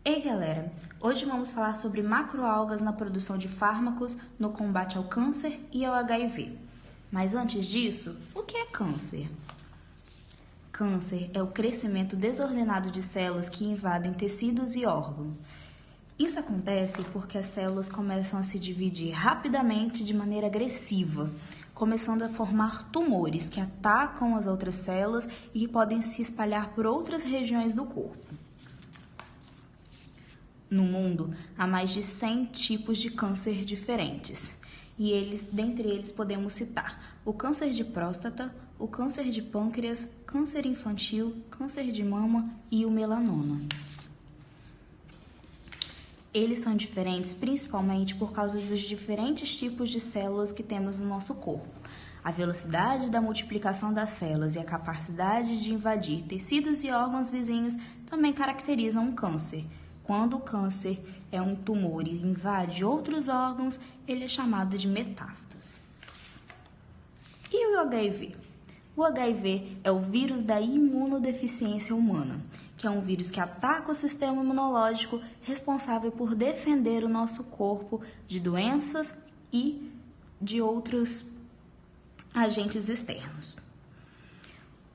Ei galera, hoje vamos falar sobre macroalgas na produção de fármacos no combate ao câncer e ao HIV. Mas antes disso, o que é câncer? Câncer é o crescimento desordenado de células que invadem tecidos e órgãos. Isso acontece porque as células começam a se dividir rapidamente de maneira agressiva, começando a formar tumores que atacam as outras células e que podem se espalhar por outras regiões do corpo. No mundo, há mais de 100 tipos de câncer diferentes, e dentre eles podemos citar o câncer de próstata, o câncer de pâncreas, câncer infantil, câncer de mama e o melanoma. Eles são diferentes principalmente por causa dos diferentes tipos de células que temos no nosso corpo. A velocidade da multiplicação das células e a capacidade de invadir tecidos e órgãos vizinhos também caracterizam um câncer. Quando o câncer é um tumor e invade outros órgãos, ele é chamado de metástase. E o HIV? O HIV é o vírus da imunodeficiência humana, que é um vírus que ataca o sistema imunológico responsável por defender o nosso corpo de doenças e de outros agentes externos.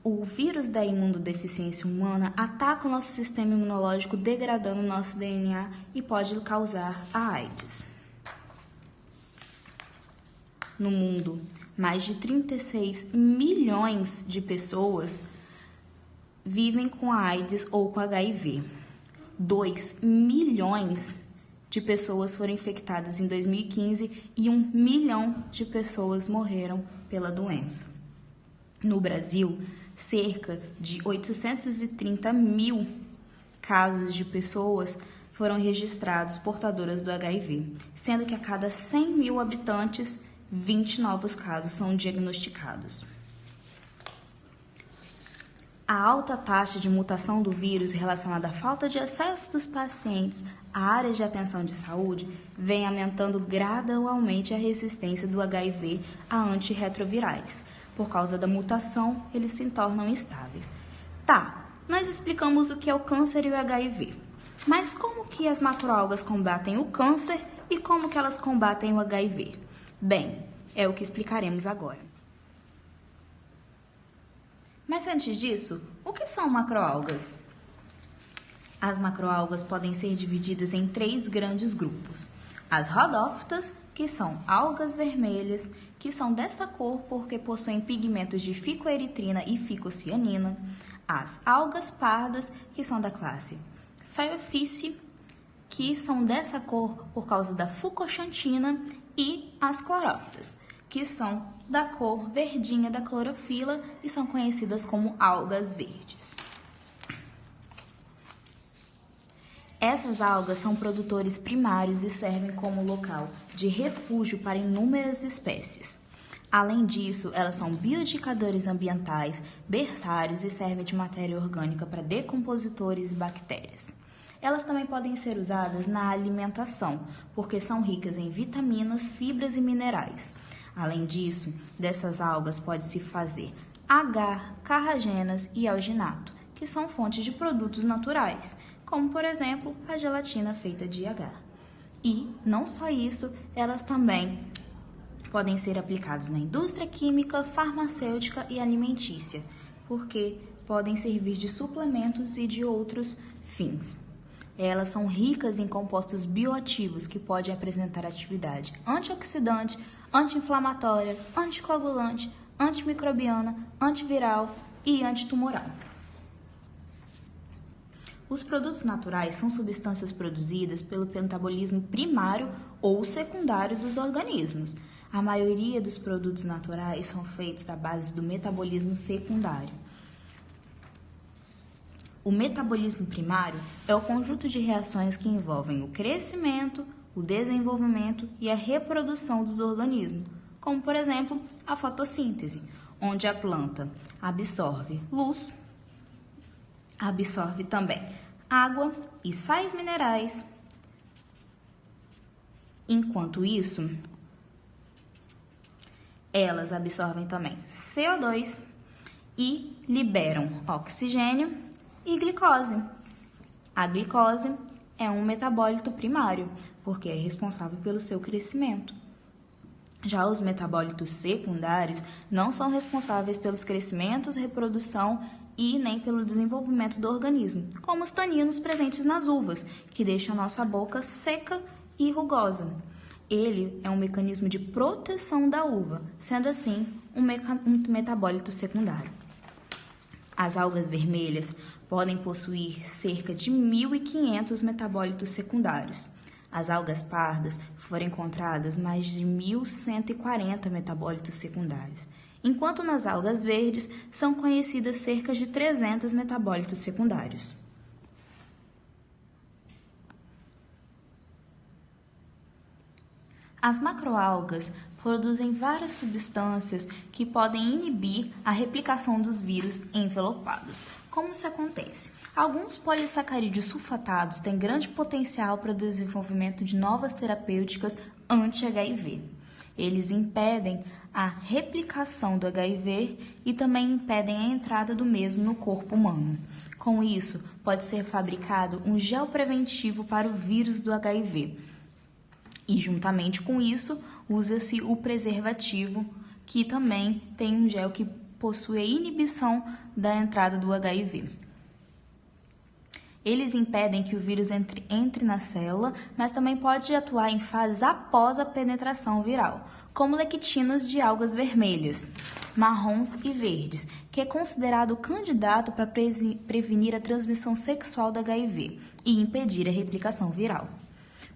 O vírus da imunodeficiência humana ataca o nosso sistema imunológico, degradando o nosso DNA e pode causar a AIDS. No mundo, mais de 36 milhões de pessoas vivem com a AIDS ou com HIV. 2 milhões de pessoas foram infectadas em 2015 e 1 milhão de pessoas morreram pela doença. No Brasil, cerca de 830 mil casos de pessoas foram registrados portadoras do HIV, sendo que a cada 100 mil habitantes, 20 novos casos são diagnosticados. A alta taxa de mutação do vírus relacionada à falta de acesso dos pacientes a áreas de atenção de saúde vem aumentando gradualmente a resistência do HIV a antirretrovirais. Por causa da mutação, eles se tornam instáveis. Tá, nós explicamos o que é o câncer e o HIV. Mas como que as macroalgas combatem o câncer e como que elas combatem o HIV? Bem, é o que explicaremos agora. Mas antes disso, o que são macroalgas? As macroalgas podem ser divididas em 3 grandes grupos. As rodófitas, que são algas vermelhas, que são dessa cor porque possuem pigmentos de ficoeritrina e ficocianina. As algas pardas, que são da classe Phaeophyce, que são dessa cor por causa da fucoxantina. E as clorófitas, que são da cor verdinha da clorofila e são conhecidas como algas verdes. Essas algas são produtores primários e servem como local de refúgio para inúmeras espécies. Além disso, elas são bioindicadores ambientais, berçários e servem de matéria orgânica para decompositores e bactérias. Elas também podem ser usadas na alimentação, porque são ricas em vitaminas, fibras e minerais. Além disso, dessas algas pode-se fazer agar, carragenas e alginato, que são fontes de produtos naturais, como, por exemplo, a gelatina feita de agar. E, não só isso, elas também podem ser aplicadas na indústria química, farmacêutica e alimentícia, porque podem servir de suplementos e de outros fins. Elas são ricas em compostos bioativos que podem apresentar atividade antioxidante, anti-inflamatória, anticoagulante, antimicrobiana, antiviral e antitumoral. Os produtos naturais são substâncias produzidas pelo metabolismo primário ou secundário dos organismos. A maioria dos produtos naturais são feitos da base do metabolismo secundário. O metabolismo primário é o conjunto de reações que envolvem o crescimento, o desenvolvimento e a reprodução dos organismos, como, por exemplo, a fotossíntese, onde a planta absorve luz, absorve também água e sais minerais. Enquanto isso, elas absorvem também CO2 e liberam oxigênio e glicose. A glicose é um metabólito primário, porque é responsável pelo seu crescimento. Já os metabólitos secundários não são responsáveis pelos crescimentos, reprodução e nem pelo desenvolvimento do organismo, como os taninos presentes nas uvas, que deixam a nossa boca seca e rugosa. Ele é um mecanismo de proteção da uva, sendo assim um metabólito secundário. As algas vermelhas podem possuir cerca de 1.500 metabólitos secundários. As algas pardas foram encontradas mais de 1.140 metabólitos secundários, enquanto nas algas verdes são conhecidas cerca de 300 metabólitos secundários. As macroalgas produzem várias substâncias que podem inibir a replicação dos vírus envelopados. Como isso acontece? Alguns polissacarídeos sulfatados têm grande potencial para o desenvolvimento de novas terapêuticas anti-HIV. Eles impedem a replicação do HIV e também impedem a entrada do mesmo no corpo humano. Com isso, pode ser fabricado um gel preventivo para o vírus do HIV. E, juntamente com isso, usa-se o preservativo, que também tem um gel que possui a inibição da entrada do HIV. Eles impedem que o vírus entre na célula, mas também pode atuar em fases após a penetração viral, como lectinas de algas vermelhas, marrons e verdes, que é considerado candidato para prevenir a transmissão sexual do HIV e impedir a replicação viral.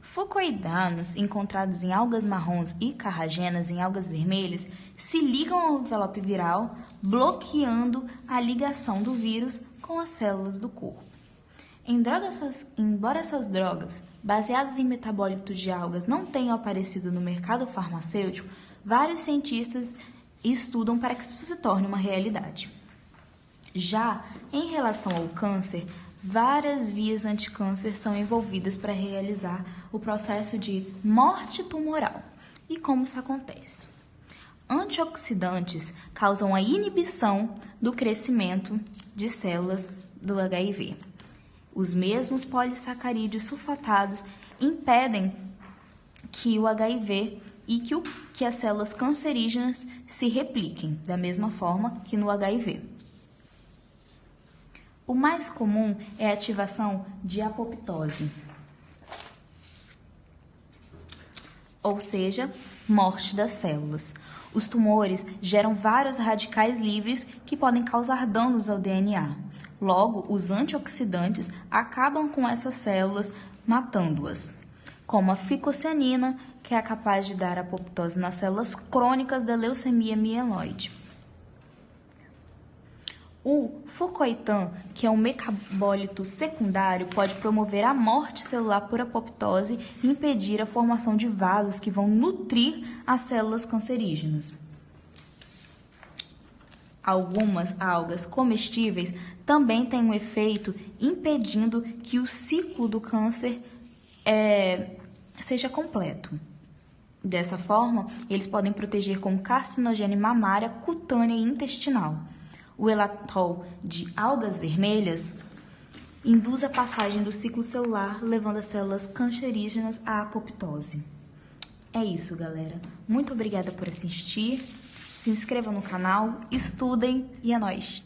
Fucoidanos, encontrados em algas marrons e carragenas em algas vermelhas, se ligam ao envelope viral, bloqueando a ligação do vírus com as células do corpo. Embora essas drogas, baseadas em metabólitos de algas, não tenham aparecido no mercado farmacêutico, vários cientistas estudam para que isso se torne uma realidade. Já em relação ao câncer, várias vias anticâncer são envolvidas para realizar o processo de morte tumoral. E como isso acontece? Antioxidantes causam a inibição do crescimento de células do HIV. Os mesmos polissacarídeos sulfatados impedem que o HIV e que as células cancerígenas se repliquem, da mesma forma que no HIV. O mais comum é a ativação de apoptose, ou seja, morte das células. Os tumores geram vários radicais livres que podem causar danos ao DNA. Logo, os antioxidantes acabam com essas células, matando-as, como a ficocianina, que é capaz de dar apoptose nas células crônicas da leucemia mieloide. O fucoitan, que é um metabólito secundário, pode promover a morte celular por apoptose e impedir a formação de vasos que vão nutrir as células cancerígenas. Algumas algas comestíveis também têm um efeito impedindo que o ciclo do câncer seja completo. Dessa forma, eles podem proteger como carcinogênio mamária, cutânea e intestinal. O elatol de algas vermelhas induz a passagem do ciclo celular, levando as células cancerígenas à apoptose. É isso, galera. Muito obrigada por assistir. Se inscrevam no canal, estudem e é nóis!